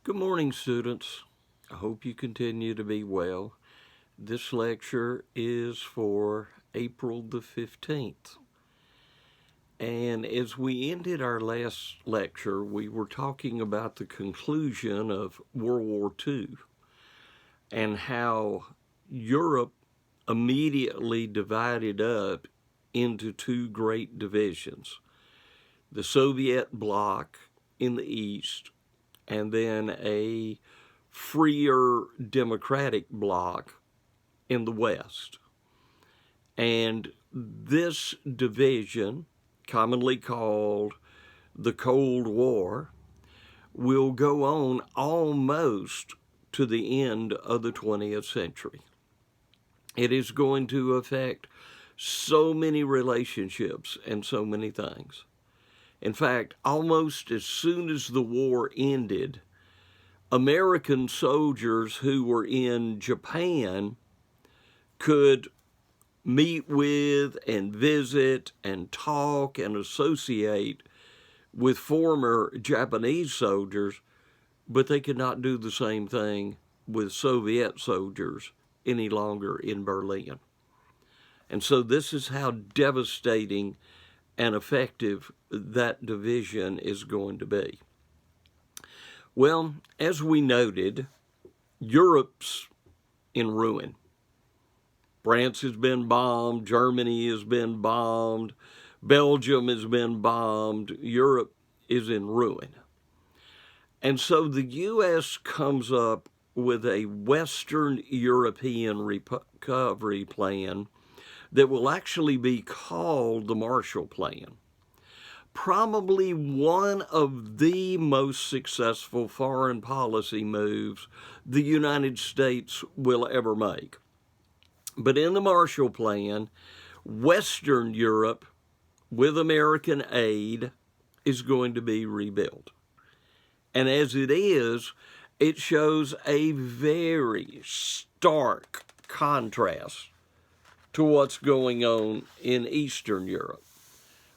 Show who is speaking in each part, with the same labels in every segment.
Speaker 1: Good morning, students. I hope you continue to be well. This lecture is for April the 15th. And as we ended our last lecture, we were talking about the conclusion of World War II and how Europe immediately divided up into two great divisions, the Soviet bloc in the east and then a freer democratic bloc in the West. And this division, commonly called the Cold War, will go on almost to the end of the 20th century. It is going to affect so many relationships and so many things. In fact, almost as soon as the war ended, American soldiers who were in Japan could meet with and visit and talk and associate with former Japanese soldiers, but they could not do the same thing with Soviet soldiers any longer in Berlin. And so this is how devastating and effective that division is going to be. Well, as we noted, Europe's in ruin. France has been bombed, Germany has been bombed, Belgium has been bombed, Europe is in ruin. And so the U.S. comes up with a Western European recovery plan that will actually be called the Marshall Plan. Probably one of the most successful foreign policy moves the United States will ever make. But in the Marshall Plan, Western Europe, with American aid, is going to be rebuilt. And as it is, it shows a very stark contrast to what's going on in Eastern Europe.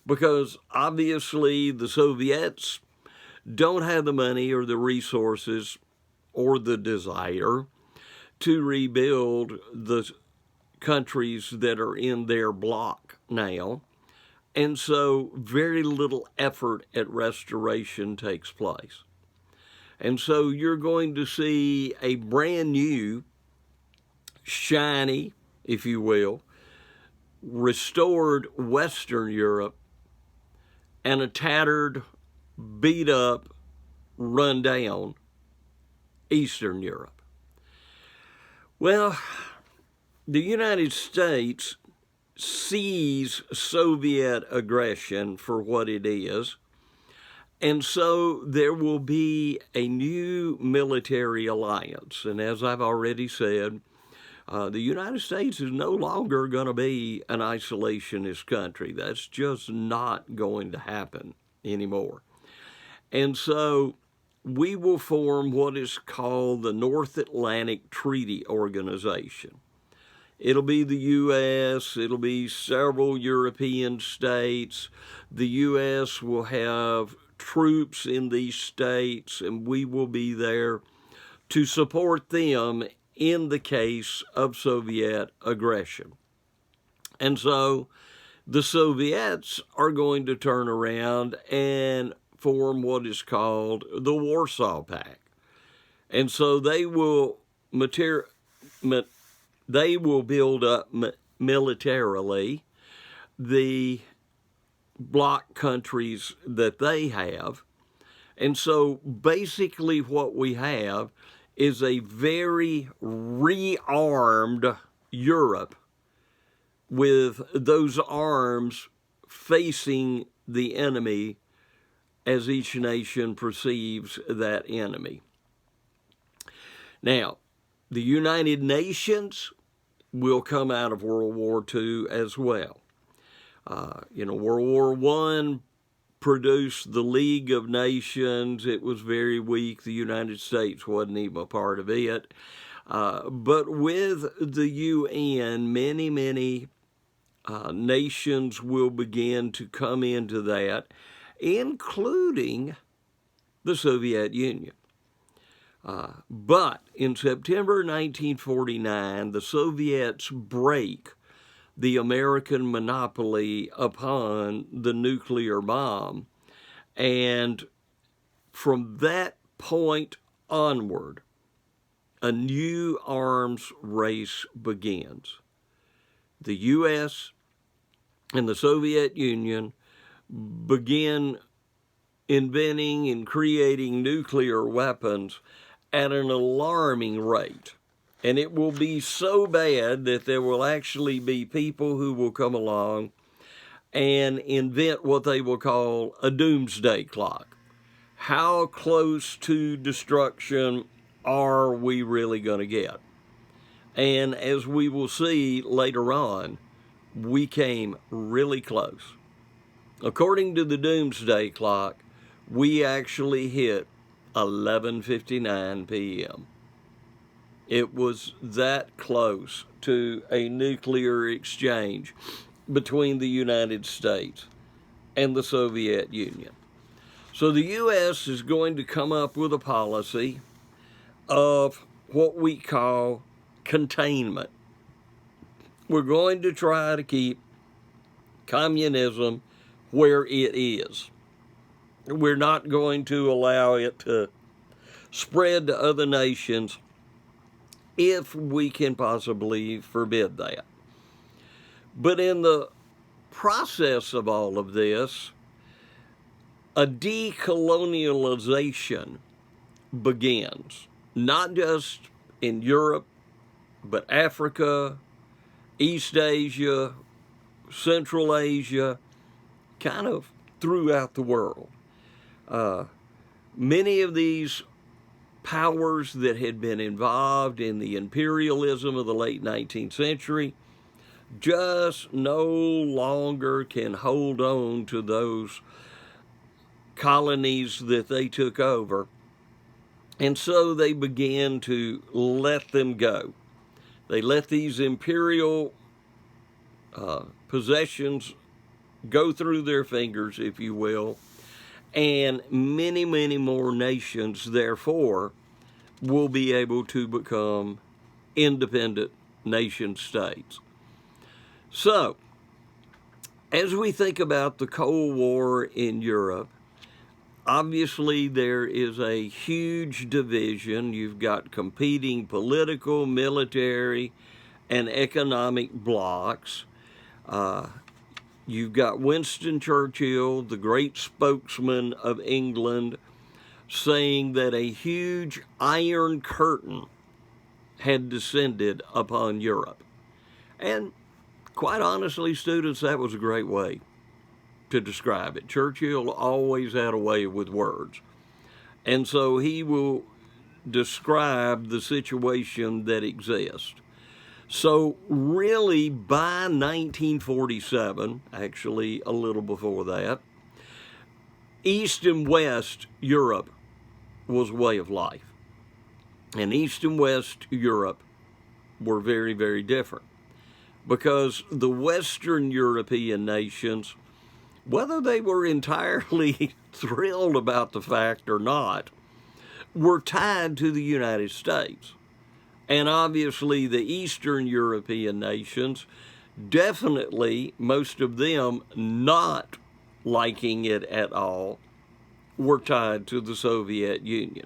Speaker 1: Because obviously the Soviets don't have the money or the resources or the desire to rebuild the countries that are in their bloc now. And so very little effort at restoration takes place. And so you're going to see a brand new, shiny, if you will, restored Western Europe and a tattered, beat up, run down Eastern Europe. Well, the United States sees Soviet aggression for what it is, and so there will be a new military alliance. And as I've already said, the United States is no longer going to be an isolationist country. That's just not going to happen anymore. And so we will form what is called the North Atlantic Treaty Organization. It'll be the U.S., it'll be several European states. The U.S. will have troops in these states, and we will be there to support them in the case of Soviet aggression. And so the Soviets are going to turn around and form what is called the Warsaw Pact. And so they will build up militarily the bloc countries that they have. And so basically what we have is a very rearmed Europe with those arms facing the enemy as each nation perceives that enemy. Now, the United Nations will come out of World War II as well. World War I produced the League of Nations. It was very weak. The United States wasn't even a part of it. But with the UN, many nations will begin to come into that, including the Soviet Union. But in September 1949, the Soviets break the American monopoly upon the nuclear bomb. And from that point onward, a new arms race begins. The U.S. and the Soviet Union begin inventing and creating nuclear weapons at an alarming rate. And it will be so bad that there will actually be people who will come along and invent what they will call a doomsday clock. How close to destruction are we really going to get? And as we will see later on, we came really close. According to the doomsday clock, we actually hit 11:59 p.m. It was that close to a nuclear exchange between the United States and the Soviet Union. So the U.S. is going to come up with a policy of what we call containment. We're going to try to keep communism where it is. We're not going to allow it to spread to other nations if we can possibly forbid that. But in the process of all of this, a decolonialization begins, not just in Europe, but Africa, East Asia, Central Asia, kind of throughout the world. Many of these powers that had been involved in the imperialism of the late 19th century just no longer can hold on to those colonies that they took over. And so they began to let them go. They let these imperial possessions go through their fingers, if you will, and many, many more nations, therefore, will be able to become independent nation states. So, as we think about the Cold War in Europe, obviously there is a huge division. You've got competing political, military, and economic blocs. You've got Winston Churchill, the great spokesman of England, saying that a huge iron curtain had descended upon Europe. And quite honestly, students, that was a great way to describe it. Churchill always had a way with words. And so he will describe the situation that exists. So really, by 1947, actually a little before that, East and West Europe was way of life. And East and West Europe were very, very different. Because the Western European nations, whether they were entirely thrilled about the fact or not, were tied to the United States. And obviously the Eastern European nations, definitely most of them not liking it at all, were tied to the Soviet Union.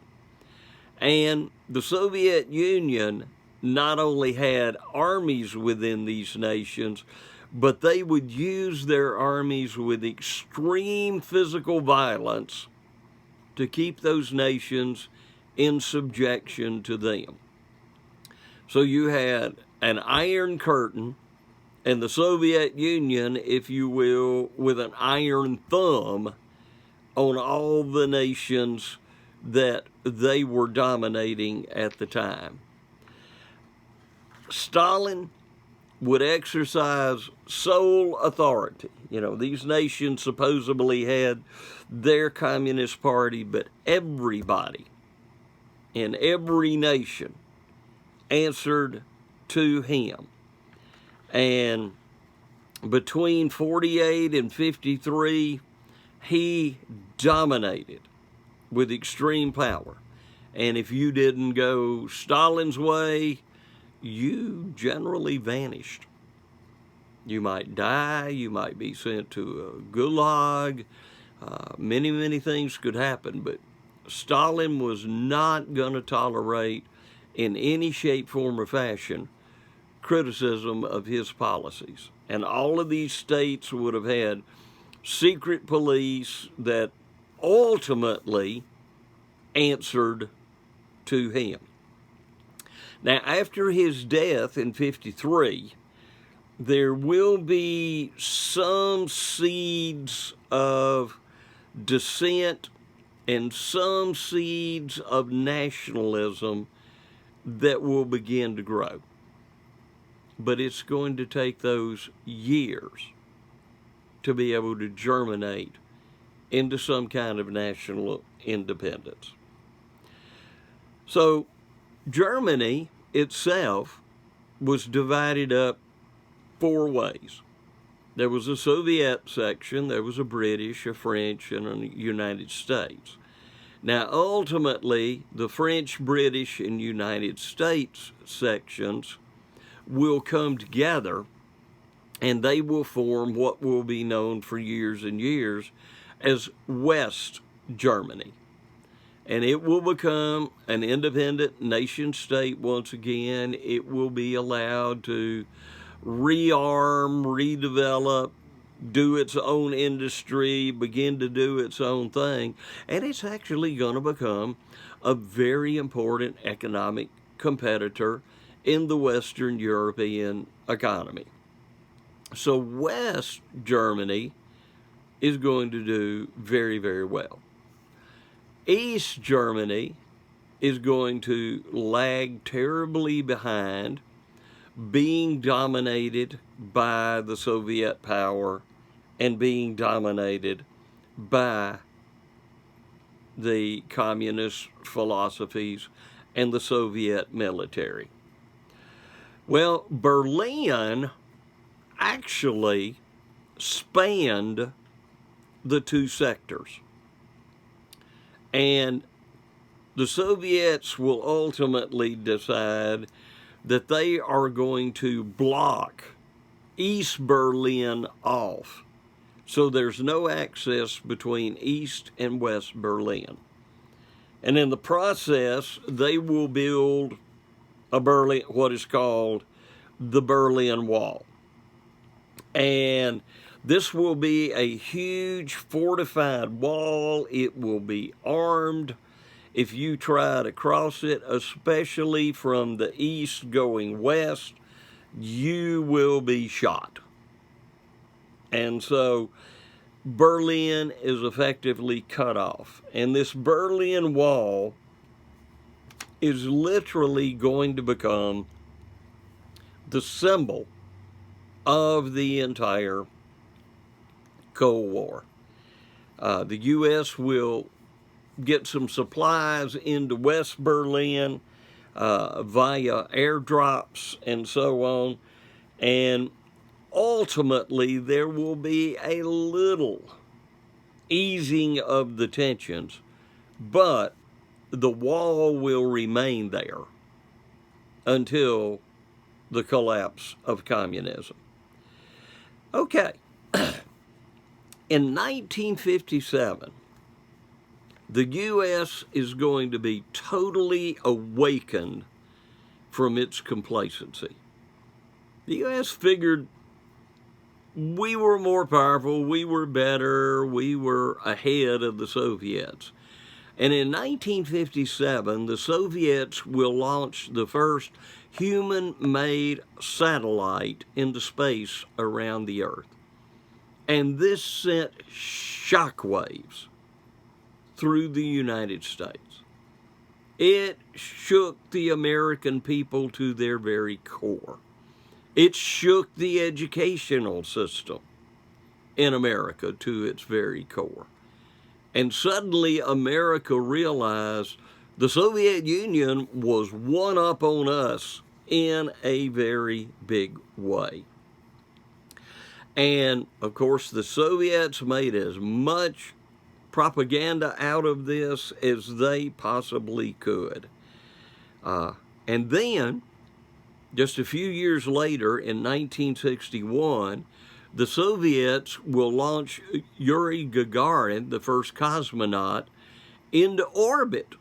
Speaker 1: And the Soviet Union not only had armies within these nations, but they would use their armies with extreme physical violence to keep those nations in subjection to them. So you had an iron curtain, and the Soviet Union, if you will, with an iron thumb on all the nations that they were dominating at the time. Stalin would exercise sole authority. You know, these nations supposedly had their Communist Party, but everybody in every nation answered to him. And between 48 and 53, he dominated with extreme power. And if you didn't go Stalin's way, you generally vanished. You might die, you might be sent to a gulag, many things could happen, but Stalin was not going to tolerate in any shape, form, or fashion criticism of his policies. And all of these states would have had secret police that ultimately answered to him. Now, after his death in 1953, there will be some seeds of dissent and some seeds of nationalism that will begin to grow. But it's going to take those years to be able to germinate into some kind of national independence. So Germany itself was divided up 4 ways. There was a Soviet section, there was a British, a French, and a United States. Now, ultimately, the French, British, and United States sections will come together, and they will form what will be known for years and years as West Germany. And it will become an independent nation state once again. It will be allowed to rearm, redevelop, do its own industry, begin to do its own thing. And it's actually going to become a very important economic competitor in the Western European economy. So West Germany is going to do very well. East Germany is going to lag terribly behind, being dominated by the Soviet power and being dominated by the communist philosophies and the Soviet military. Well, Berlin actually spanned the 2 sectors. And the Soviets will ultimately decide that they are going to block East Berlin off. So there's no access between East and West Berlin. And in the process, they will build what is called the Berlin Wall. And this will be a huge fortified wall. It will be armed. If you try to cross it, especially from the east going west, you will be shot. And so Berlin is effectively cut off. And this Berlin Wall is literally going to become the symbol of the entire Cold War. The U.S. will get some supplies into West Berlin via airdrops and so on. And ultimately, there will be a little easing of the tensions, but the wall will remain there until the collapse of communism. Okay. In 1957, the U.S. is going to be totally awakened from its complacency. The U.S. figured we were more powerful, we were better, we were ahead of the Soviets. And in 1957, the Soviets will launch the first human-made satellite into space around the Earth. And this sent shockwaves through the United States. It shook the American people to their very core. It shook the educational system in America to its very core. And suddenly America realized the Soviet Union was one up on us in a very big way. And of course, the Soviets made as much propaganda out of this as they possibly could. And then, just a few years later, in 1961, the Soviets will launch Yuri Gagarin, the first cosmonaut, into orbit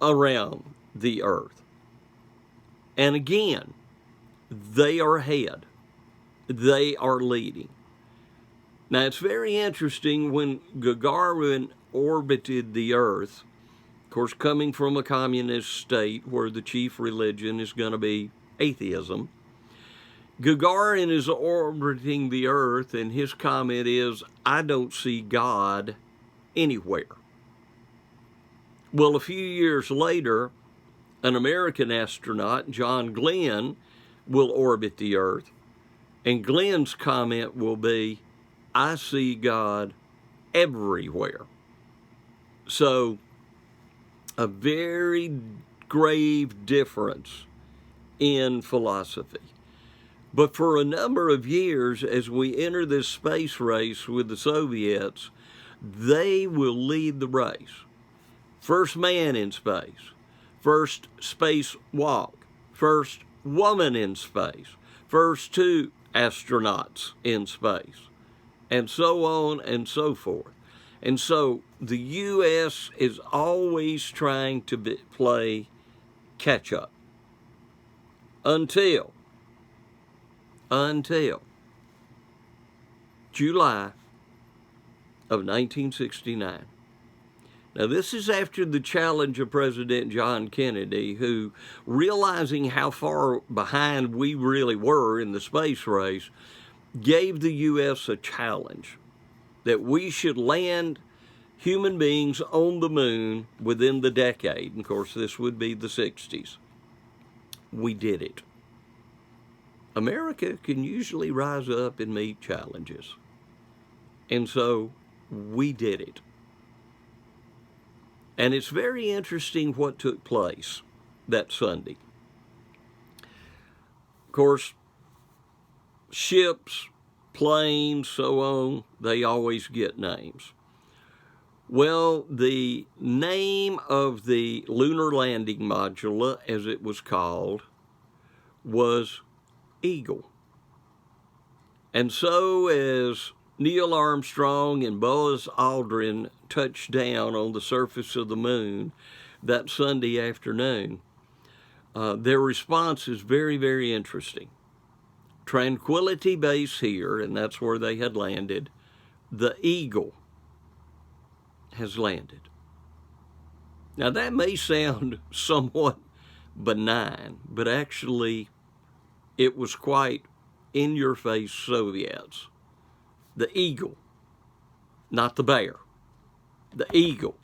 Speaker 1: around the Earth. And again, they are ahead. They are leading. Now, it's very interesting when Gagarin orbited the Earth, of course, coming from a communist state where the chief religion is going to be atheism. Gagarin is orbiting the Earth, and his comment is, "I don't see God anywhere." Well, a few years later, an American astronaut, John Glenn, will orbit the Earth, and Glenn's comment will be, "I see God everywhere." So, a very grave difference in philosophy. But for a number of years, as we enter this space race with the Soviets, they will lead the race. First man in space, first spacewalk, first woman in space, first 2 astronauts in space, and so on and so forth. And so the U.S. is always trying to play catch up until July of 1969. Now, this is after the challenge of President John Kennedy, who, realizing how far behind we really were in the space race, gave the U.S. a challenge that we should land human beings on the moon within the decade. And of course, this would be the 60s. We did it. America can usually rise up and meet challenges. And so we did it. And it's very interesting what took place that Sunday. Of course, ships, planes, so on, they always get names. Well, the name of the lunar landing module, as it was called, was Eagle. And so as Neil Armstrong and Buzz Aldrin touched down on the surface of the moon that Sunday afternoon, their response is very, very interesting. Tranquility Base here, and that's where they had landed, the Eagle has landed. Now that may sound somewhat benign, but actually it was quite in-your-face Soviets. The Eagle, not the bear, the Eagle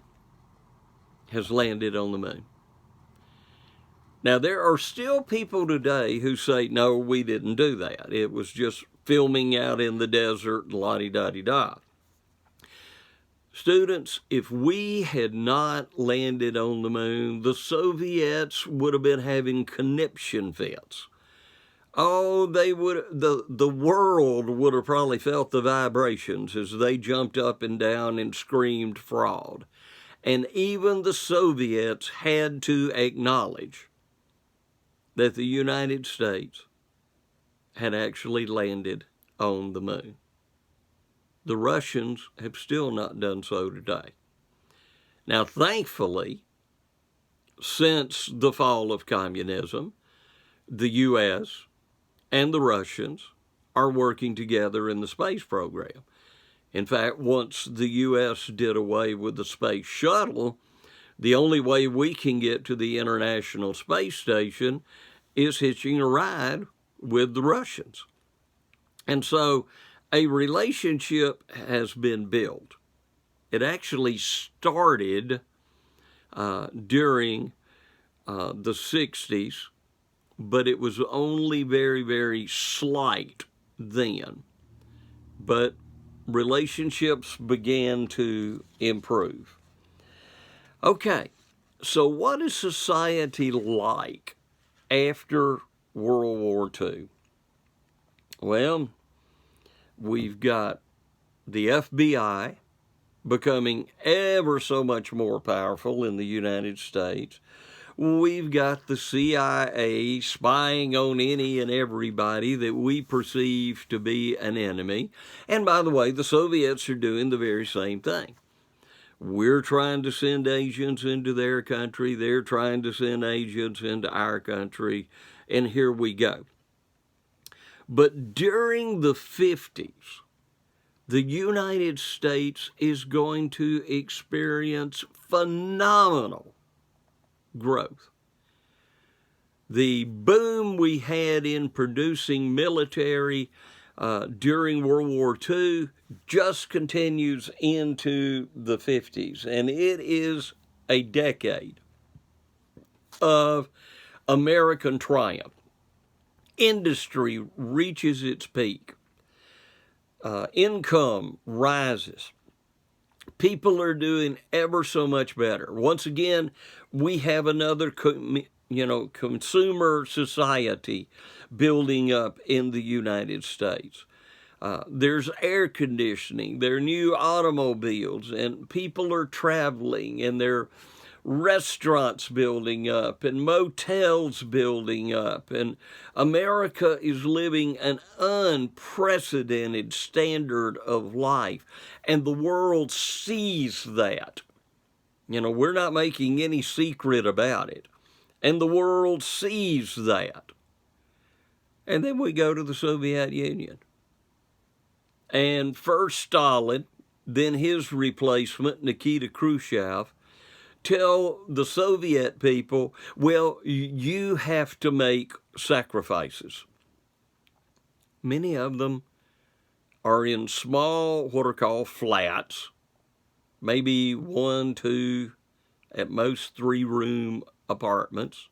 Speaker 1: has landed on the moon. Now, there are still people today who say, no, we didn't do that. It was just filming out in the desert, la-di-da-di-da. Students, if we had not landed on the moon, the Soviets would have been having conniption fits. Oh, they would. The world would have probably felt the vibrations as they jumped up and down and screamed fraud. And even the Soviets had to acknowledge that the United States had actually landed on the moon. The Russians have still not done so today. Now, thankfully, since the fall of communism, the U.S. and the Russians are working together in the space program. In fact, once the U.S. did away with the space shuttle, the only way we can get to the International Space Station is hitching a ride with the Russians. And so a relationship has been built. It actually started during the 60s, but it was only very, very slight then. But relationships began to improve. Okay, so what is society like after World War II? Well, we've got the FBI becoming ever so much more powerful in the United States. We've got the CIA spying on any and everybody that we perceive to be an enemy. And by the way, the Soviets are doing the very same thing. We're trying to send agents into their country. They're trying to send agents into our country. And here we go. But during the 50s, the United States is going to experience phenomenal growth. The boom we had in producing military during World War II just continues into the 50s, and it is a decade of American triumph. Industry reaches its peak. Income rises. People are doing ever so much better. Once again, we have another consumer society building up in the United States. There's air conditioning, there are new automobiles, and people are traveling, and there are restaurants building up, and motels building up, and America is living an unprecedented standard of life, and the world sees that. We're not making any secret about it, and the world sees that. And then we go to the Soviet Union. And first Stalin, then his replacement, Nikita Khrushchev, tell the Soviet people, well, you have to make sacrifices. Many of them are in small, what are called flats, maybe 1, 2, at most 3-room apartments.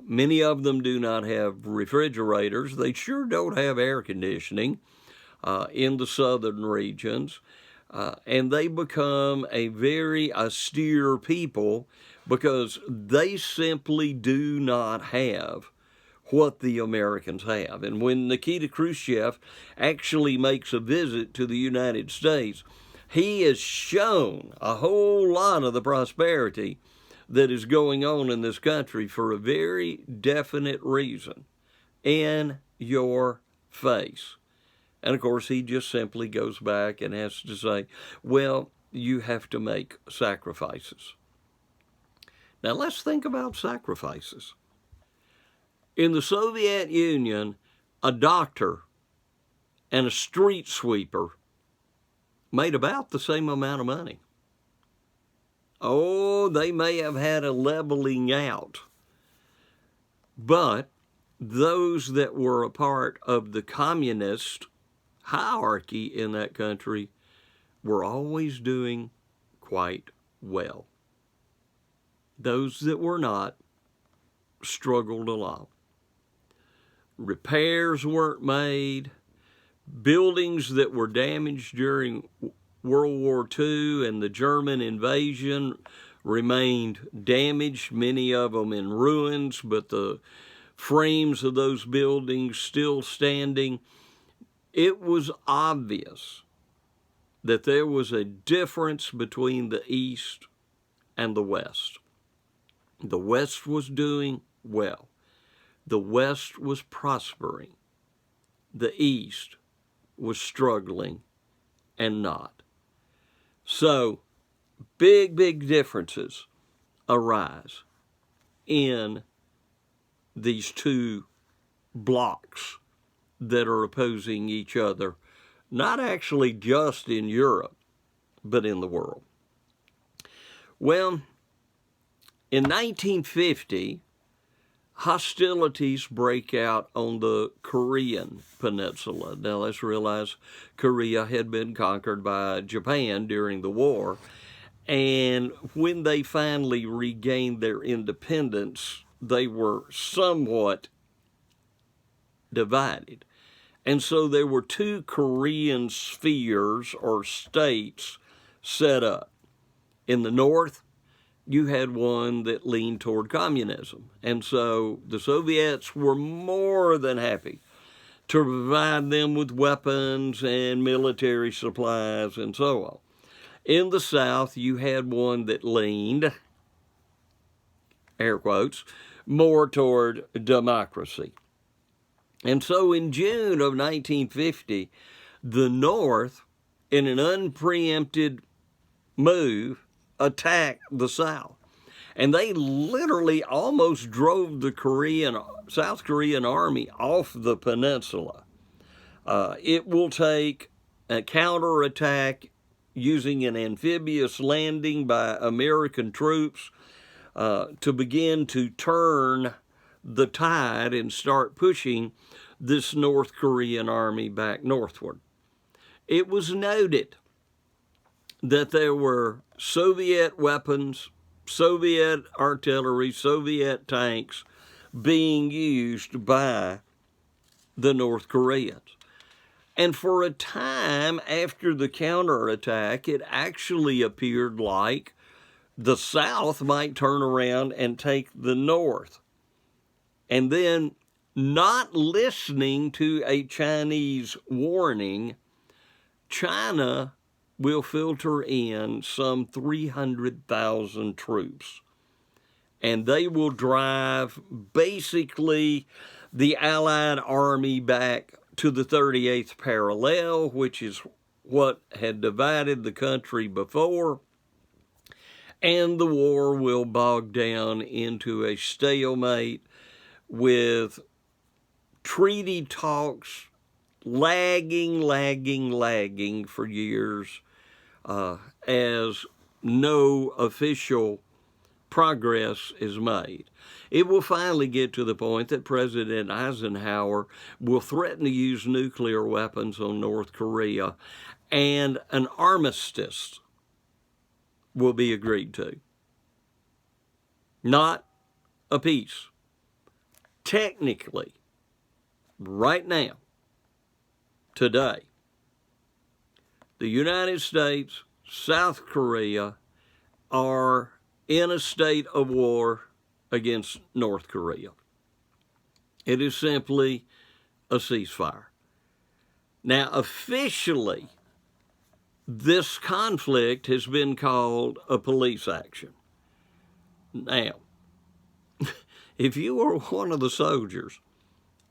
Speaker 1: Many of them do not have refrigerators. They sure don't have air conditioning in the southern regions. And they become a very austere people because they simply do not have what the Americans have. And when Nikita Khrushchev actually makes a visit to the United States, he has shown a whole lot of the prosperity that is going on in this country for a very definite reason: in your face. And of course, he just simply goes back and has to say, well, you have to make sacrifices. Now, let's think about sacrifices. In the Soviet Union, a doctor and a street sweeper made about the same amount of money. Oh, they may have had a leveling out, but those that were a part of the communist hierarchy in that country were always doing quite well. Those that were not struggled along. Repairs weren't made. Buildings that were damaged during World War II and the German invasion remained damaged, many of them in ruins, but the frames of those buildings still standing. It was obvious that there was a difference between the East and the West. The West was doing well. The West was prospering. The East was struggling and not. So, big differences arise in these two blocks that are opposing each other, not actually just in Europe, but in the world. Well, in 1950, hostilities break out on the Korean Peninsula. Now, let's realize Korea had been conquered by Japan during the war, and when they finally regained their independence, they were somewhat divided. And so there were two Korean spheres or states set up. In the north, you had one that leaned toward communism. And so the Soviets were more than happy to provide them with weapons and military supplies and so on. In the South, you had one that leaned, air quotes, more toward democracy. And so in June of 1950, the North, in an unpreempted move, attacked the South. And they literally almost drove the South Korean army off the peninsula. It will take a counterattack using an amphibious landing by American troops to begin to turn the tide and start pushing this North Korean army back northward. It was noted that there were Soviet weapons, Soviet artillery, Soviet tanks being used by the North Koreans. And for a time after the counterattack, it actually appeared like the South might turn around and take the North. And then, not listening to a Chinese warning, China will filter in some 300,000 troops. And they will drive basically the Allied army back to the 38th parallel, which is what had divided the country before. And the war will bog down into a stalemate with treaty talks lagging for years as no official progress is made. It will finally get to the point that President Eisenhower will threaten to use nuclear weapons on North Korea, and an armistice will be agreed to. Not a peace. Technically, right now, today, the United States, South Korea are in a state of war against North Korea. It is simply a ceasefire. Now, officially, this conflict has been called a police action. Now, if you were one of the soldiers,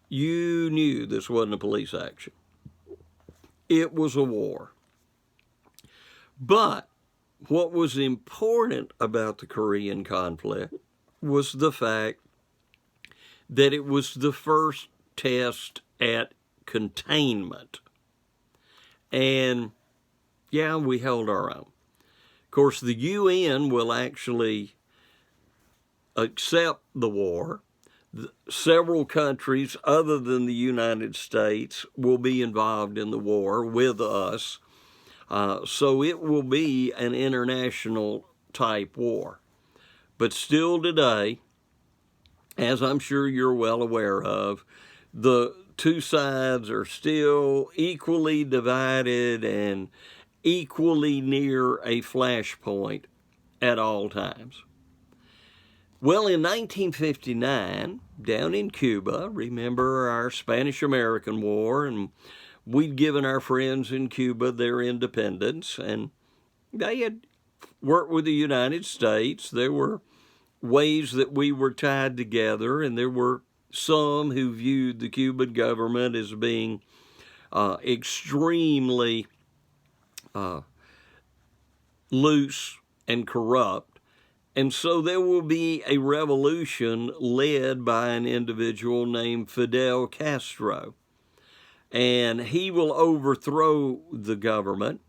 Speaker 1: you knew this wasn't a police action. It was a war. But what was important about the Korean conflict was the fact that it was the first test at containment. And yeah, we held our own. Of course, the UN will actually accept the war. Several countries other than the United States will be involved in the war with us. So it will be an international type war. But still today, as I'm sure you're well aware of, the two sides are still equally divided and equally near a flashpoint at all times. Well, in 1959, down in Cuba, remember our Spanish-American War, and we'd given our friends in Cuba their independence, and they had worked with the United States. There were ways that we were tied together, and there were some who viewed the Cuban government as being extremely loose and corrupt. And so there will be a revolution led by an individual named Fidel Castro. And he will overthrow the government.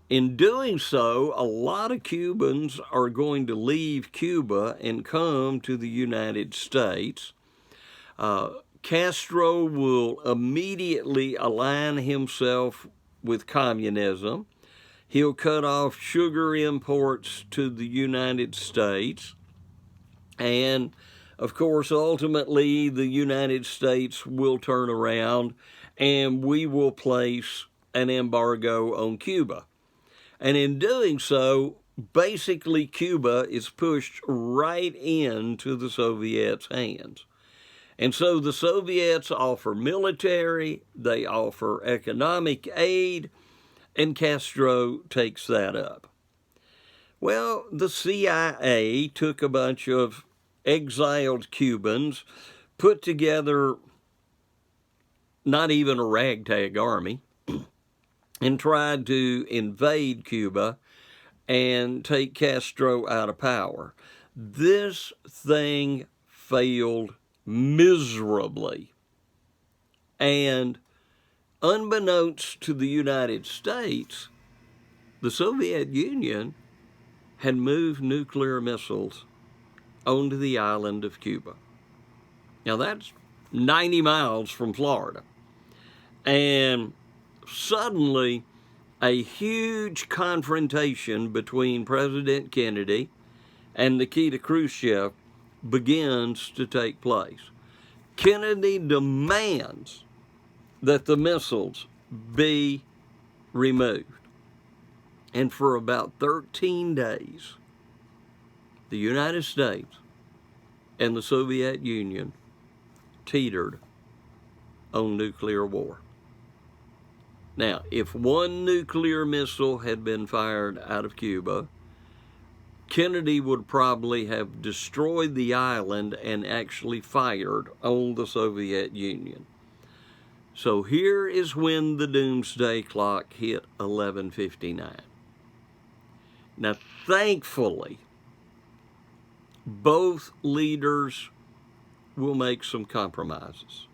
Speaker 1: In doing so, a lot of Cubans are going to leave Cuba and come to the United States. Castro will immediately align himself with communism. He'll cut off sugar imports to the United States. And, of course, ultimately, the United States will turn around and we will place an embargo on Cuba. And in doing so, basically Cuba is pushed right into the Soviets' hands. And so the Soviets offer military, they offer economic aid, and Castro takes that up. Well, the CIA took a bunch of exiled Cubans, put together not even a ragtag army, and tried to invade Cuba and take Castro out of power. This thing failed miserably. And unbeknownst to the United States, the Soviet Union had moved nuclear missiles onto the island of Cuba. Now that's 90 miles from Florida. And suddenly, a huge confrontation between President Kennedy and Nikita Khrushchev begins to take place. Kennedy demands that the missiles be removed. And for about 13 days, the United States and the Soviet Union teetered on nuclear war. Now, if one nuclear missile had been fired out of Cuba, Kennedy would probably have destroyed the island and actually fired on the Soviet Union. So here is when the doomsday clock hit 11:59. Now, thankfully, both leaders will make some compromises.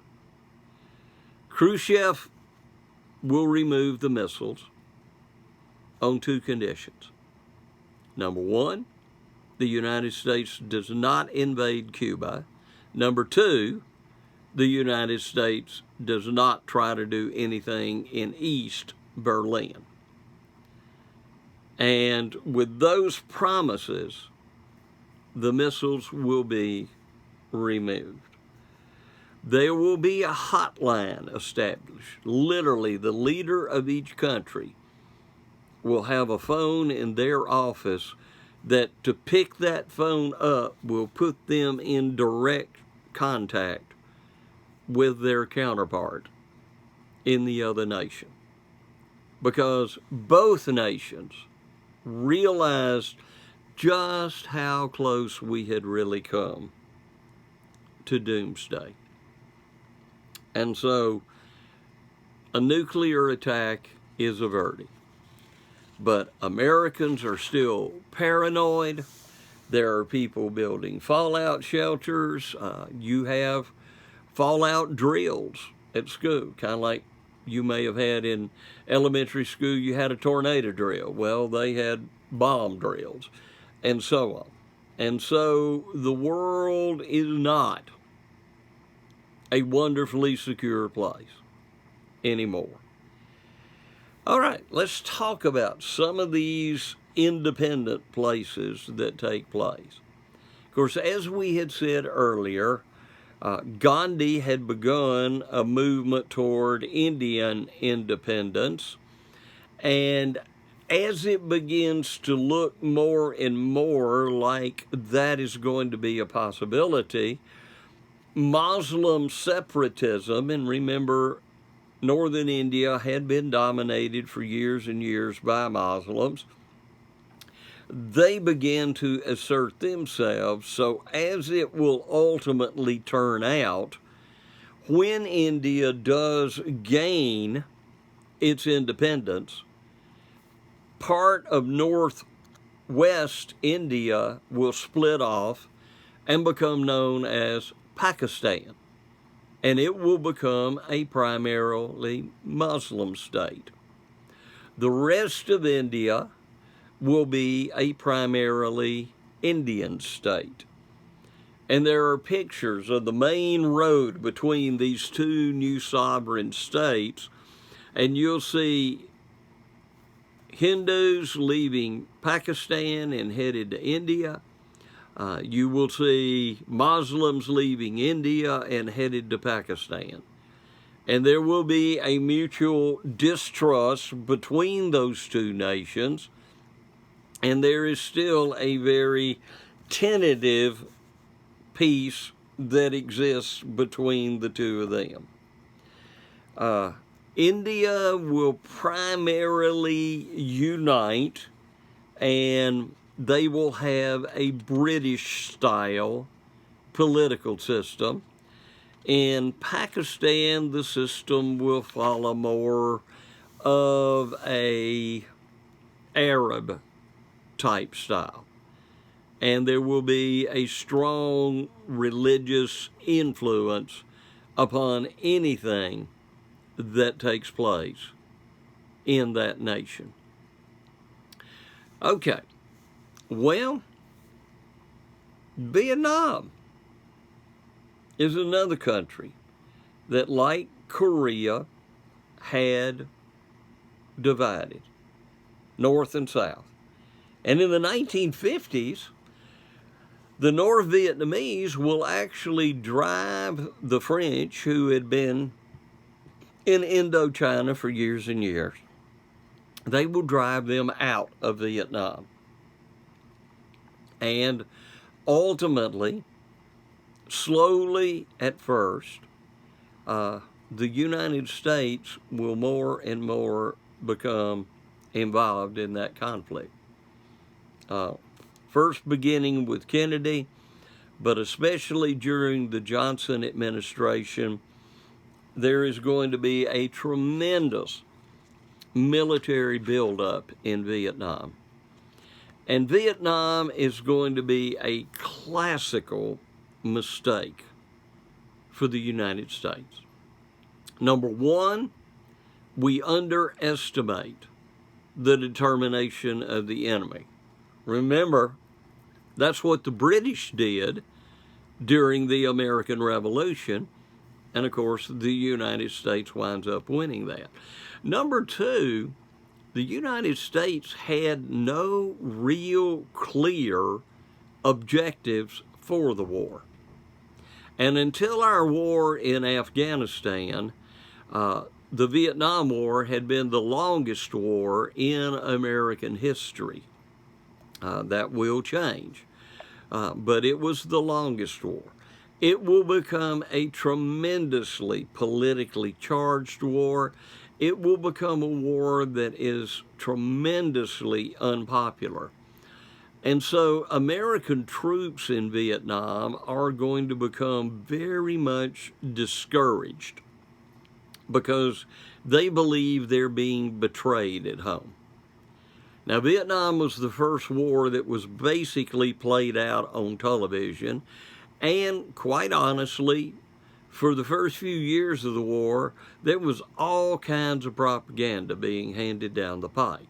Speaker 1: Khrushchev will remove the missiles on two conditions. Number one, the United States does not invade Cuba. Number two, the United States does not try to do anything in East Berlin. And with those promises, the missiles will be removed. There will be a hotline established. Literally, the leader of each country will have a phone in their office that, to pick that phone up, will put them in direct contact with their counterpart in the other nation. Because both nations realized just how close we had really come to doomsday. And so a nuclear attack is averted. But Americans are still paranoid. There are people building fallout shelters. You have fallout drills at school, kind of like you may have had in elementary school. You had a tornado drill. Well, they had bomb drills, and so on. And so the world is not a wonderfully secure place anymore. All right, let's talk about some of these independent places that take place. Of course, as we had said earlier, Gandhi had begun a movement toward Indian independence, and as it begins to look more and more like that is going to be a possibility, Muslim separatism, and remember, northern India had been dominated for years and years by Muslims, they began to assert themselves. So as it will ultimately turn out, when India does gain its independence, part of northwest India will split off and become known as Pakistan. And it will become a primarily Muslim state. The rest of India will be a primarily Indian state. And there are pictures of the main road between these two new sovereign states, and you'll see Hindus leaving Pakistan and headed to India. You will see Muslims leaving India and headed to Pakistan. And there will be a mutual distrust between those two nations. And there is still a very tentative peace that exists between the two of them. India will primarily unite, and they will have a British-style political system. In Pakistan, the system will follow more of a Arab type style. And there will be a strong religious influence upon anything that takes place in that nation. Okay, well, Vietnam is another country that, like Korea, had divided North and South. And in the 1950s, the North Vietnamese will actually drive the French, who had been in Indochina for years and years. They will drive them out of Vietnam. And ultimately, slowly at first, the United States will more and more become involved in that conflict. First beginning with Kennedy, but especially during the Johnson administration, there is going to be a tremendous military buildup in Vietnam. And Vietnam is going to be a classical mistake for the United States. Number one, we underestimate the determination of the enemy. Remember, that's what the British did during the American Revolution. And of course, the United States winds up winning that. Number two, the United States had no real clear objectives for the war. And until our war in Afghanistan, the Vietnam War had been the longest war in American history. That will change, but it was the longest war. It will become a tremendously politically charged war. It will become a war that is tremendously unpopular. And so American troops in Vietnam are going to become very much discouraged because they believe they're being betrayed at home. Now, Vietnam was the first war that was basically played out on television. And quite honestly, for the first few years of the war, there was all kinds of propaganda being handed down the pike.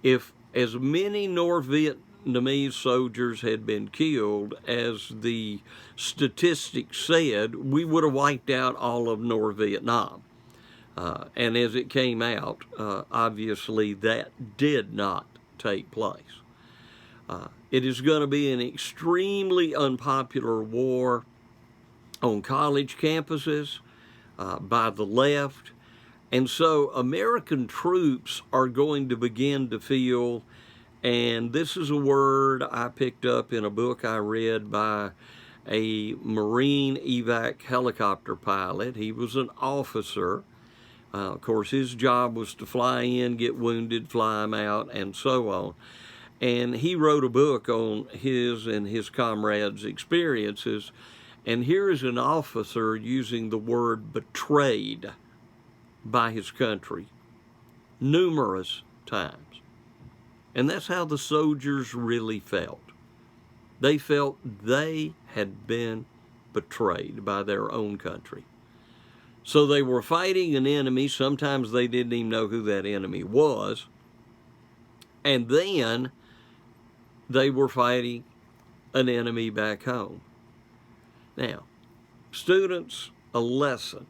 Speaker 1: If as many North Vietnamese soldiers had been killed as the statistics said, we would have wiped out all of North Vietnam. And as it came out, obviously that did not take place. It is going to be an extremely unpopular war on college campuses, by the left. And so American troops are going to begin to feel, and this is a word I picked up in a book I read by a Marine evac helicopter pilot. He was an officer. Of course, his job was to fly in, get wounded, fly them out, and so on. And he wrote a book on his and his comrades' experiences. And here is an officer using the word betrayed by his country numerous times. And that's how the soldiers really felt. They felt they had been betrayed by their own country. So they were fighting an enemy. Sometimes they didn't even know who that enemy was. And then they were fighting an enemy back home. Now, students, a lesson,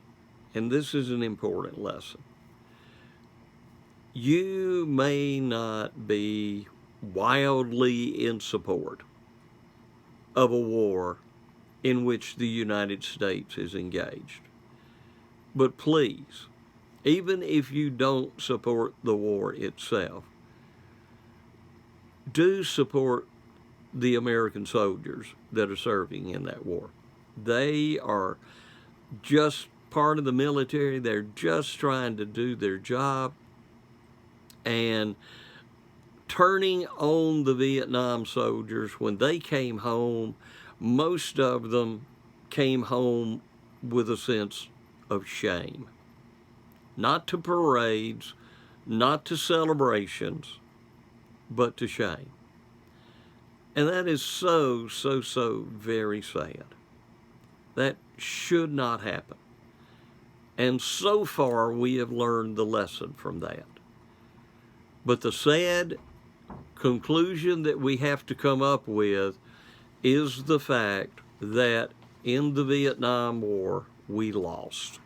Speaker 1: and this is an important lesson. You may not be wildly in support of a war in which the United States is engaged. But please, even if you don't support the war itself, do support the American soldiers that are serving in that war. They are just part of the military. They're just trying to do their job. And turning on the Vietnam soldiers, when they came home, most of them came home with a sense of shame. Not to parades, not to celebrations, but to shame. And that is so, so, so very sad. That should not happen. And so far, we have learned the lesson from that. But the sad conclusion that we have to come up with is the fact that in the Vietnam War, we lost.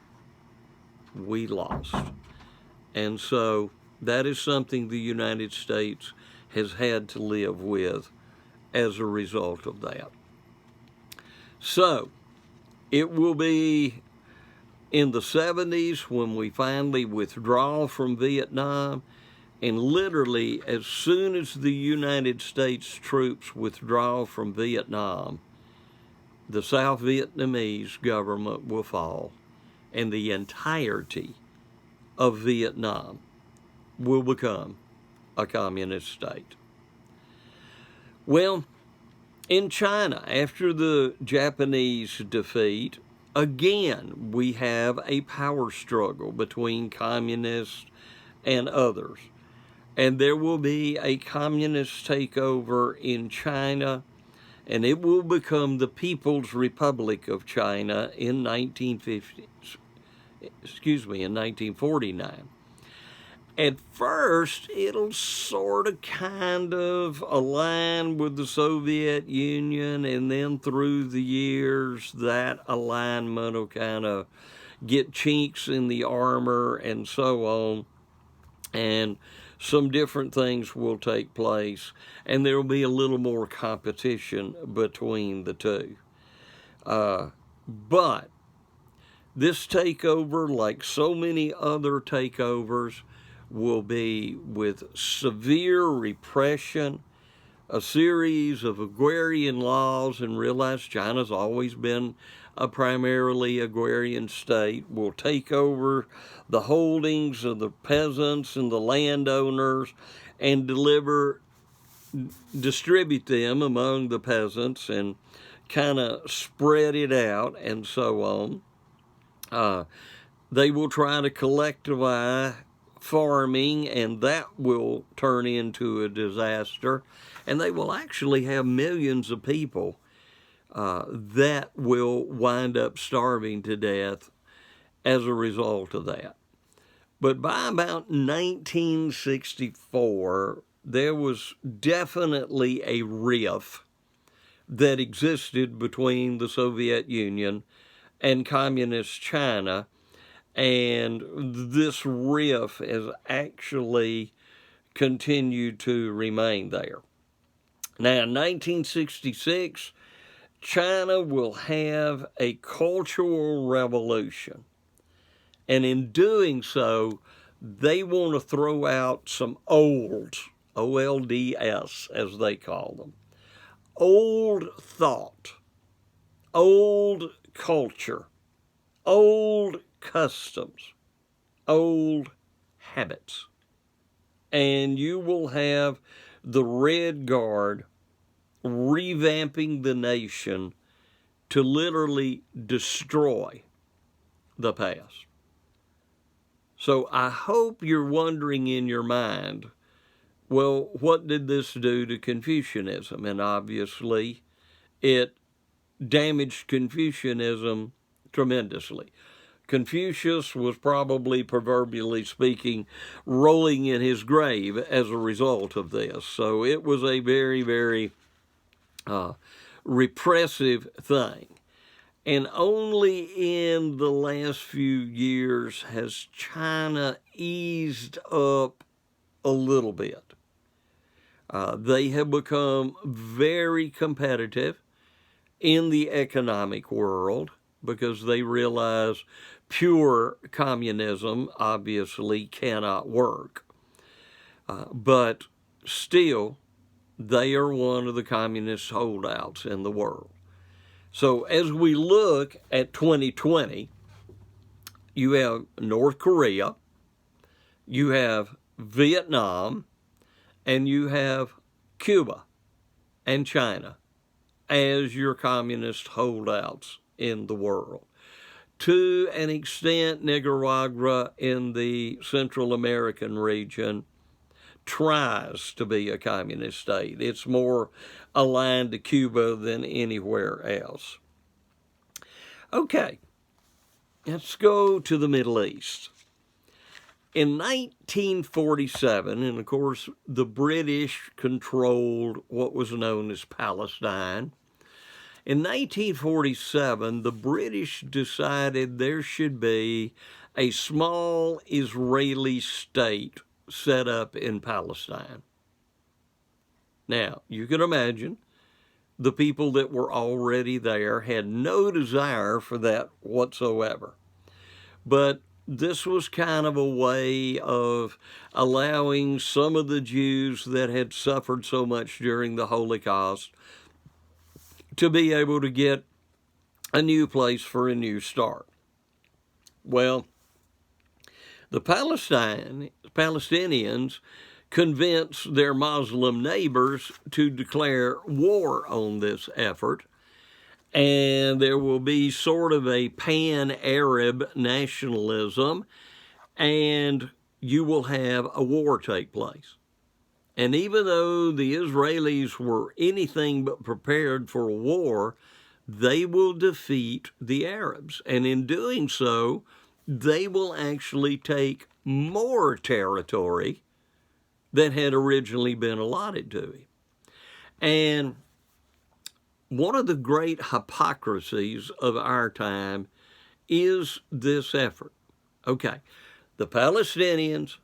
Speaker 1: We lost. And so that is something the United States has had to live with as a result of that. So it will be in the 70s when we finally withdraw from Vietnam. And literally, as soon as the United States troops withdraw from Vietnam, the South Vietnamese government will fall, and the entirety of Vietnam will become a communist state. Well, in China, after the Japanese defeat, again, we have a power struggle between communists and others. And there will be a communist takeover in China, and it will become the People's Republic of China in 1949. At first, it'll sort of kind of align with the Soviet Union, and then through the years, that alignment will kind of get chinks in the armor and so on. And some different things will take place, and there will be a little more competition between the two. But this takeover, like so many other takeovers, will be with severe repression, a series of agrarian laws, and realize China's always been a primarily agrarian state, will take over the holdings of the peasants and the landowners and distribute them among the peasants and kind of spread it out and so on. They will try to collectivize farming, and that will turn into a disaster. And they will actually have millions of people that will wind up starving to death as a result of that. But by about 1964, there was definitely a rift that existed between the Soviet Union and Communist China, and this rift has actually continued to remain there. Now, in 1966, China will have a cultural revolution. And in doing so, they want to throw out some olds, O-L-D-S, as they call them. Old thought, old culture, old customs, old habits. And you will have the Red Guard revamping the nation to literally destroy the past. So I hope you're wondering in your mind, well, what did this do to Confucianism? And obviously, it damaged Confucianism tremendously. Confucius was probably, proverbially speaking, rolling in his grave as a result of this. So it was a very, very repressive thing. And only in the last few years has China eased up a little bit. They have become very competitive in the economic world because they realize pure communism obviously cannot work. But still, they are one of the communist holdouts in the world. So as we look at 2020, you have North Korea, you have Vietnam, and you have Cuba and China as your communist holdouts in the world. To an extent, Nicaragua in the Central American region tries to be a communist state. It's more aligned to Cuba than anywhere else. Okay, let's go to the Middle East. In 1947, and of course the British controlled what was known as Palestine. In 1947, the British decided there should be a small Israeli state set up in Palestine. Now, you can imagine the people that were already there had no desire for that whatsoever. But this was kind of a way of allowing some of the Jews that had suffered so much during the Holocaust to be able to get a new place for a new start. Well, the Palestinians convinced their Muslim neighbors to declare war on this effort, and there will be sort of a pan-Arab nationalism, and you will have a war take place. And even though the Israelis were anything but prepared for a war, they will defeat the Arabs. And in doing so, they will actually take more territory than had originally been allotted to him. And one of the great hypocrisies of our time is this effort. Okay, the Palestinians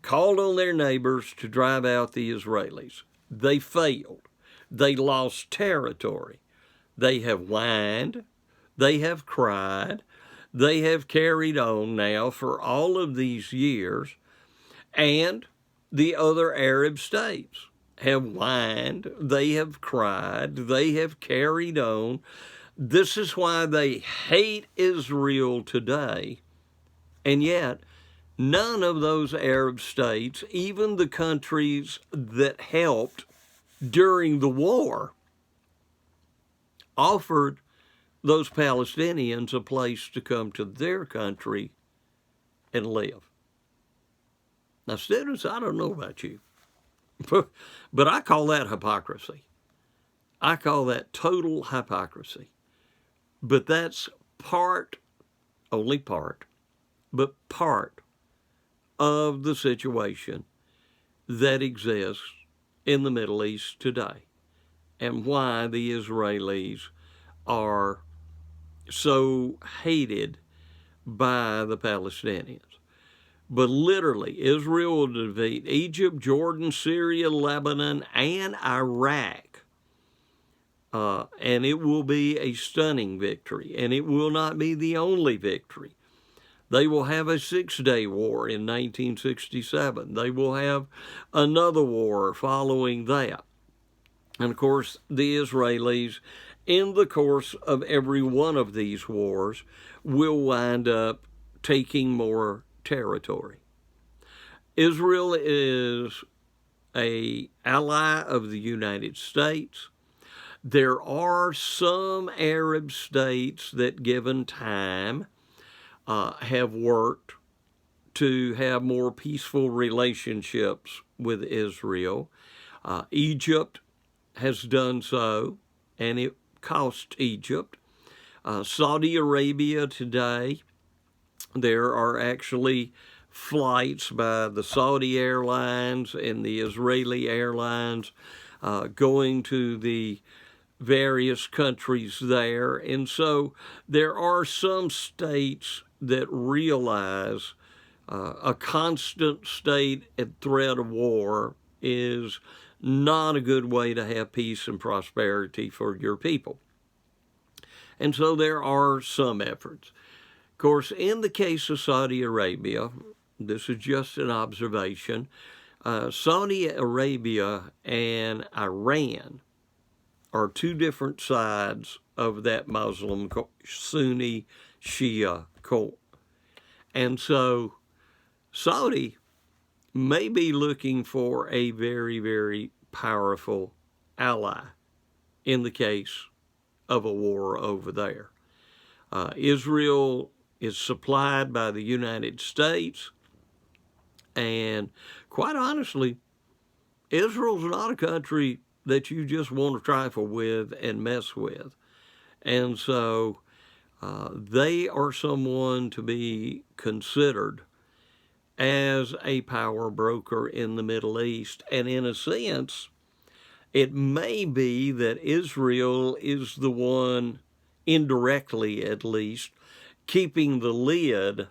Speaker 1: called on their neighbors to drive out the Israelis. They failed. They lost territory. They have whined. They have cried. They have carried on now for all of these years. And the other Arab states have whined. They have cried. They have carried on. This is why they hate Israel today. And yet, none of those Arab states, even the countries that helped during the war, offered those Palestinians a place to come to their country and live. Now, students, I don't know about you, but I call that hypocrisy. I call that total hypocrisy. But that's part, only part, but part of the situation that exists in the Middle East today and why the Israelis are so hated by the Palestinians. But literally, Israel will defeat Egypt, Jordan, Syria, Lebanon, and Iraq. And it will be a stunning victory, and it will not be the only victory. They will have a 6-day war in 1967. They will have another war following that. And of course, the Israelis, in the course of every one of these wars, will wind up taking more territory. Israel is an ally of the United States. There are some Arab states that, given time, have worked to have more peaceful relationships with Israel. Egypt has done so, and it cost Egypt. Saudi Arabia today, there are actually flights by the Saudi Airlines and the Israeli Airlines going to the various countries there. And so there are some states that realize a constant state and threat of war is not a good way to have peace and prosperity for your people. And so there are some efforts. Of course, in the case of Saudi Arabia, this is just an observation, Saudi Arabia and Iran are two different sides of that Muslim Sunni Shia court. And so Saudi may be looking for a very, very powerful ally in the case of a war over there. Israel is supplied by the United States, and quite honestly, Israel's not a country that you just want to trifle with and mess with. And so they are someone to be considered as a power broker in the Middle East. And in a sense, it may be that Israel is the one, indirectly at least, keeping the lid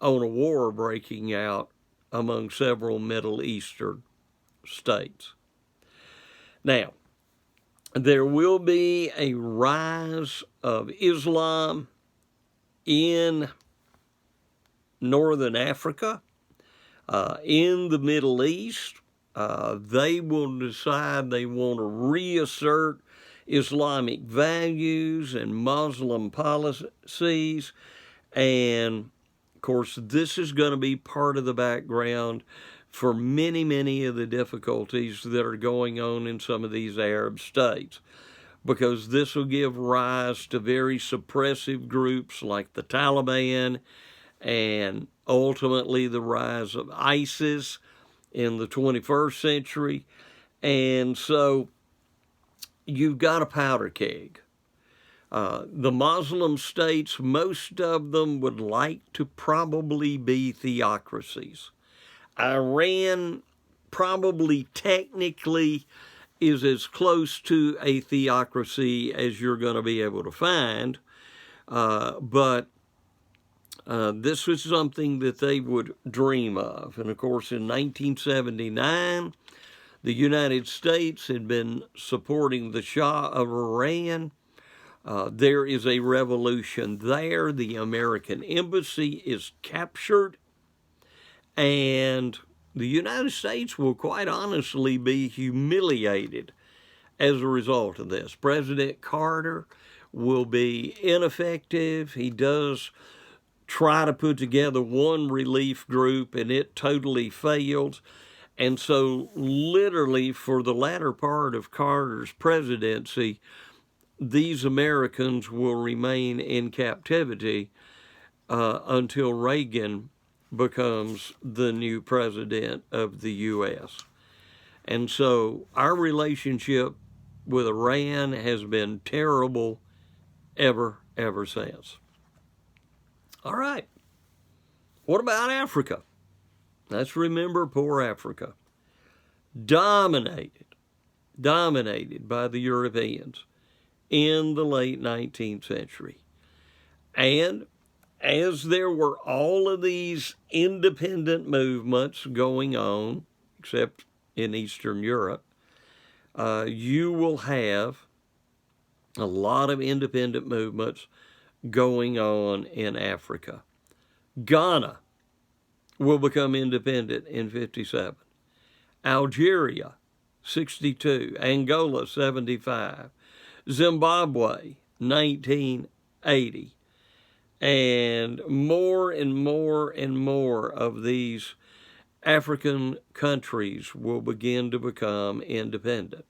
Speaker 1: on a war breaking out among several Middle Eastern states. Now, there will be a rise of Islam in Northern Africa, in the Middle East. They will decide they want to reassert Islamic values and Muslim policies. And, of course, this is going to be part of the background for many, many of the difficulties that are going on in some of these Arab states, because this will give rise to very suppressive groups like the Taliban and ultimately the rise of ISIS in the 21st century. And so you've got a powder keg. The Muslim states, most of them would like to probably be theocracies. Iran probably technically is as close to a theocracy as you're going to be able to find, but this was something that they would dream of. And of course, in 1979, the United States had been supporting the Shah of Iran. There is a revolution there. The American embassy is captured, and the United States will quite honestly be humiliated as a result of this. President Carter will be ineffective. He does try to put together one relief group, and it totally fails. And so literally for the latter part of Carter's presidency, these Americans will remain in captivity until Reagan becomes the new president of the U.S. And so our relationship with Iran has been terrible ever since. All right. What about Africa? Let's remember poor Africa. Dominated by the Europeans in the late 19th century. And as there were all of these independent movements going on, except in Eastern Europe, you will have a lot of independent movements going on in Africa. Ghana will become independent in 57. Algeria, 62. Angola, 75. Zimbabwe, 1980. And more of these African countries will begin to become independent.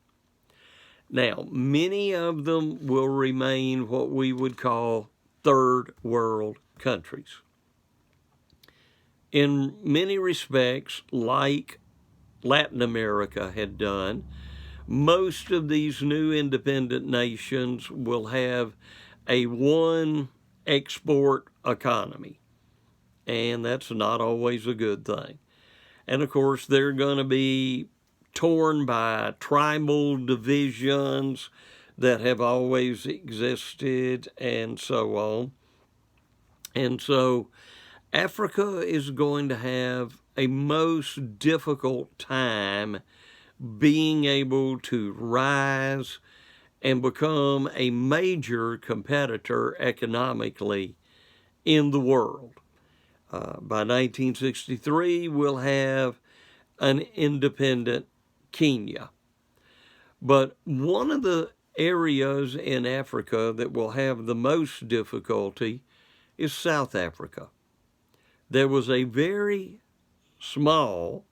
Speaker 1: Now, many of them will remain what we would call third world countries. In many respects, like Latin America had done, most of these new independent nations will have a one export economy, and that's not always a good thing. And of course, they're going to be torn by tribal divisions that have always existed and so on. And so Africa is going to have a most difficult time being able to rise and become a major competitor economically in the world. By 1963, we'll have an independent Kenya. But one of the areas in Africa that will have the most difficulty is South Africa. there was a very small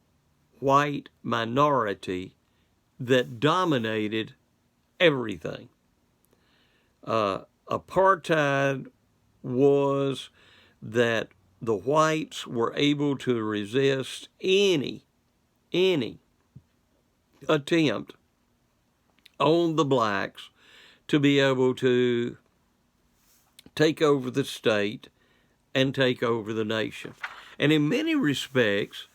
Speaker 1: white minority that dominated everything. Apartheid was that the whites were able to resist any attempt on the blacks to be able to take over the state and take over the nation. And in many respects,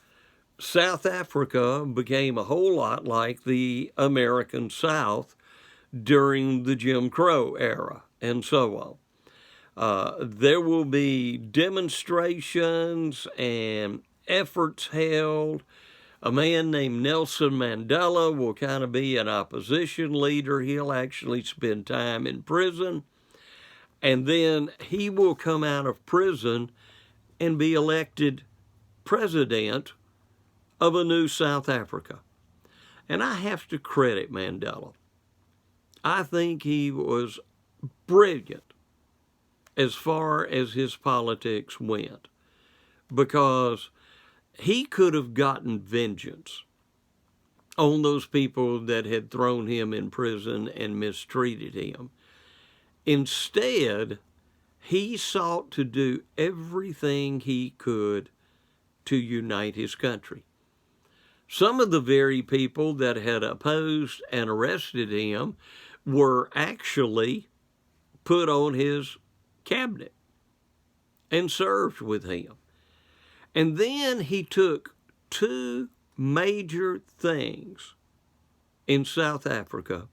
Speaker 1: South Africa became a whole lot like the American South during the Jim Crow era and so on. There will be demonstrations and efforts held. A man named Nelson Mandela will kind of be an opposition leader. He'll actually spend time in prison. And then he will come out of prison and be elected president of a new South Africa. And I have to credit Mandela. I think he was brilliant as far as his politics went, because he could have gotten vengeance on those people that had thrown him in prison and mistreated him. Instead, he sought to do everything he could to unite his country. Some of the very people that had opposed and arrested him were actually put on his cabinet and served with him. And then he took two major things in South Africa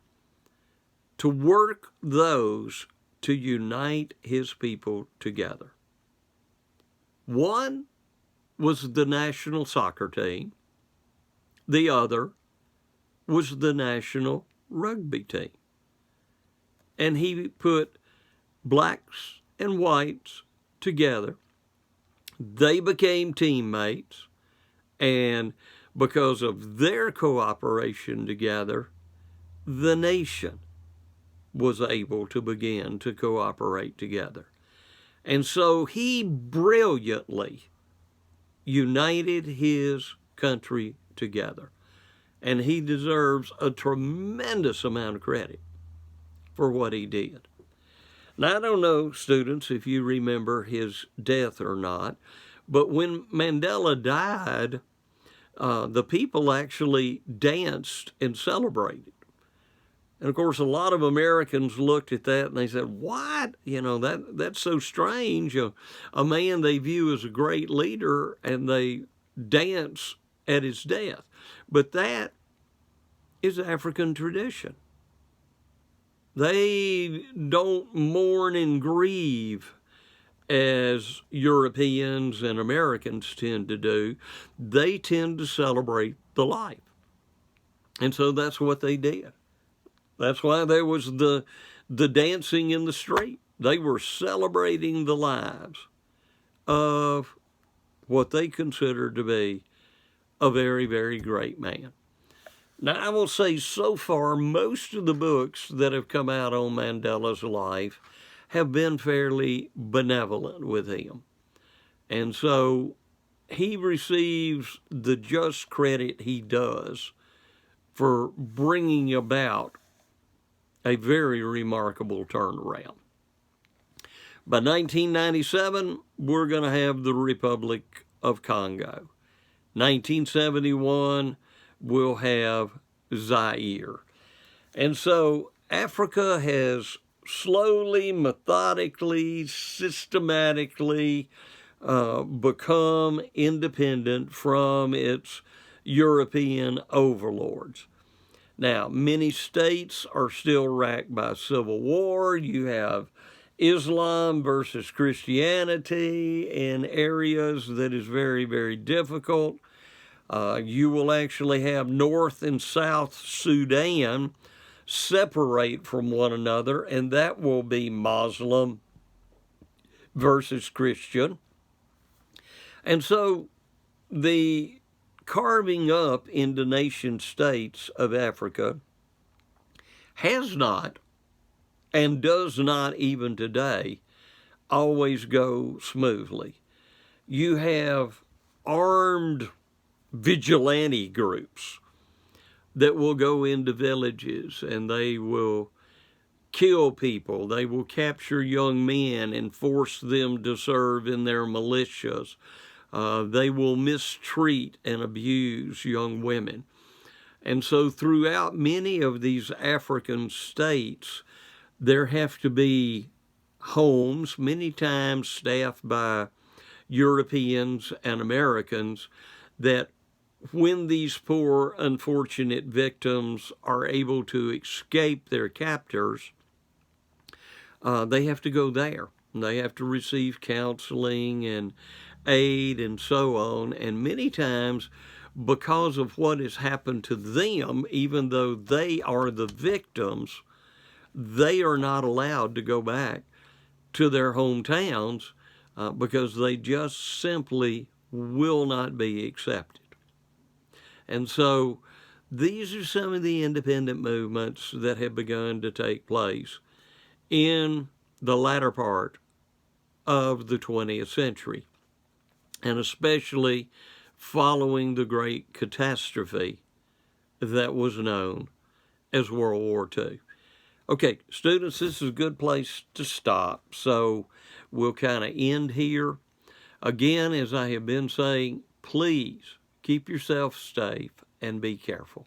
Speaker 1: to work those to unite his people together. One was the national soccer team. The other was the national rugby team. And he put blacks and whites together. They became teammates, and because of their cooperation together, the nation was able to begin to cooperate together. And so he brilliantly united his country together. And he deserves a tremendous amount of credit for what he did. Now, I don't know, students, if you remember his death or not, but when Mandela died, the people actually danced and celebrated. And of course, a lot of Americans looked at that and they said, what? You know, that's so strange. A man they view as a great leader, and they dance at his death. But that is African tradition. They don't mourn and grieve as Europeans and Americans tend to do. They tend to celebrate the life. And so that's what they did. That's why there was the dancing in the street. They were celebrating the lives of what they considered to be a very, very great man. Now, I will say so far, most of the books that have come out on Mandela's life have been fairly benevolent with him. And so he receives the just credit he does for bringing about a very remarkable turnaround. By 1997, we're going to have the Republic of Congo. 1971, we'll have Zaire. And so Africa has slowly, methodically, systematically become independent from its European overlords. Now, many states are still racked by civil war. You have Islam versus Christianity in areas that is very, very difficult. You will actually have North and South Sudan separate from one another, and that will be Muslim versus Christian. And so the carving up into nation states of Africa has not, and does not even today, always go smoothly. you have armed vigilante groups that will go into villages and they will kill people. They will capture young men and force them to serve in their militias. They will mistreat and abuse young women. And so throughout many of these African states, there have to be homes, many times staffed by Europeans and Americans, that when these poor, unfortunate victims are able to escape their captors, they have to go there. They have to receive counseling and aid and so on. And many times, because of what has happened to them, even though they are the victims, they are not allowed to go back to their hometowns because they just simply will not be accepted. And so these are some of the independent movements that have begun to take place in the latter part of the 20th century, and especially following the great catastrophe that was known as World War II. Okay, students, this is a good place to stop, so we'll kind of end here. Again, as I have been saying, please keep yourself safe and be careful.